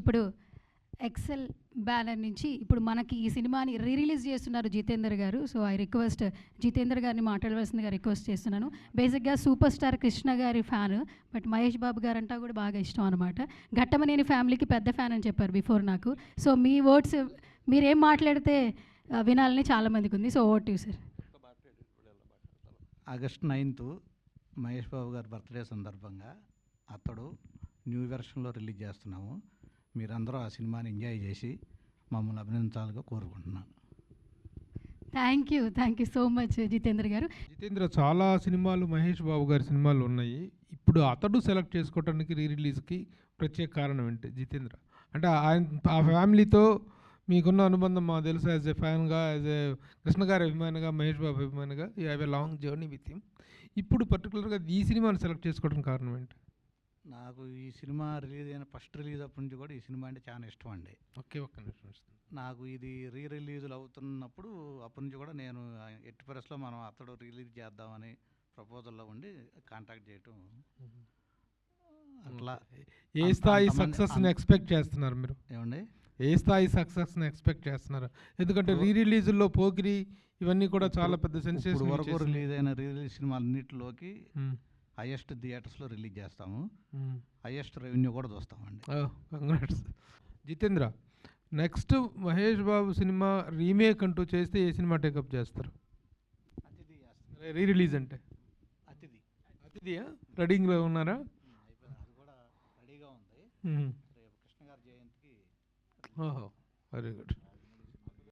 ఇప్పుడు XL banner నుంచి ఇప్పుడు మనకి ఈ సినిమాని రిలీజ్ చేస్తున్నారు జితేందర్ గారు. సో ఐ రిక్వెస్ట్ జితేందర్ గారిని మాట్లాడవలసిందిగా రిక్వెస్ట్ చేస్తున్నాను. బేసిక్గా సూపర్ స్టార్ కృష్ణ గారి ఫ్యాన్, బట్ మహేష్ బాబు గారు అంటా కూడా బాగా ఇష్టం అనమాట. ఘట్టమనేని ఫ్యామిలీకి పెద్ద ఫ్యాన్ అని చెప్పారు బిఫోర్ నాకు. సో మీ వర్డ్స్ మీరేం మాట్లాడితే వినాలని చాలామందికి ఉంది. So over to you sir. August 9th Mahesh Babu గారి బర్త్డే సందర్భంగా అతడు న్యూ వెర్షన్లో రిలీజ్ చేస్తున్నాము. మీరందరూ ఆ సినిమాని ఎంజాయ్ చేసి మమ్మల్ని అభినందించాలని కోరుకుంటున్నాను. Thank you so much Jitendra గారు. జితేంద్ర, చాలా సినిమాలు మహేష్ బాబు గారి సినిమాలు ఉన్నాయి. ఇప్పుడు అతడు సెలెక్ట్ చేసుకోవడానికి రిలీజ్కి ప్రత్యేక కారణం ఏంటి జితేంద్ర? అంటే ఆ ఫ్యామిలీతో మీకున్న అనుబంధం మాకు తెలుసు. యాజ్ ఎ ఫ్యాన్గా, యాజ్ ఎ కృష్ణ గారి అభిమానిగా, మహేష్ బాబు అభిమానిగా you have a long journey with him. ఇప్పుడు పర్టికులర్గా ఈ సినిమాని సెలెక్ట్ చేసుకోవడానికి కారణం ఏంటి? నాకు ఈ సినిమా రిలీజ్ అయిన ఫస్ట్ రిలీజ్ అప్పటి నుంచి కూడా ఈ సినిమా అంటే చాలా ఇష్టం అండి. ఒక్క నిమిషం. నాకు ఇది రిలీజులు అవుతున్నప్పుడు అప్పటి నుంచి కూడా నేను ఎట్టి పరిస్థితిలో మనం అతడు రిలీజ్ చేద్దామని ప్రపోజల్లో ఉండి కాంటాక్ట్ చేయటం. అట్లా ఏ స్థాయి సక్సెస్ని ఎక్స్పెక్ట్ చేస్తున్నారు మీరు? ఏమండి, ఏ స్థాయి సక్సెస్ని ఎక్స్పెక్ట్ చేస్తున్నారు? ఎందుకంటే రిలీజుల్లో పోకిరి ఇవన్నీ కూడా చాలా పెద్ద సెన్సేషన్ వరకు రిలీజ్ అయిన రిలీజ్ సినిమాలన్నింటిలోకి హైయెస్ట్ థియేటర్స్లో రిలీజ్ చేస్తాము. హైయెస్ట్ రెవెన్యూ కూడా చూస్తామండి. Congrats. Jitendra, next Mahesh Babu cinema remake అంటూ చేస్తే ఏ సినిమా టేకప్ చేస్తారు? రిలీజ్ అంటే అతిథియా? రెడీగా ఉన్నారా? అది కూడా రెడీగా ఉంది. రేపు కృష్ణ గారి జయంతికి. ఓహో, వెరీ గుడ్.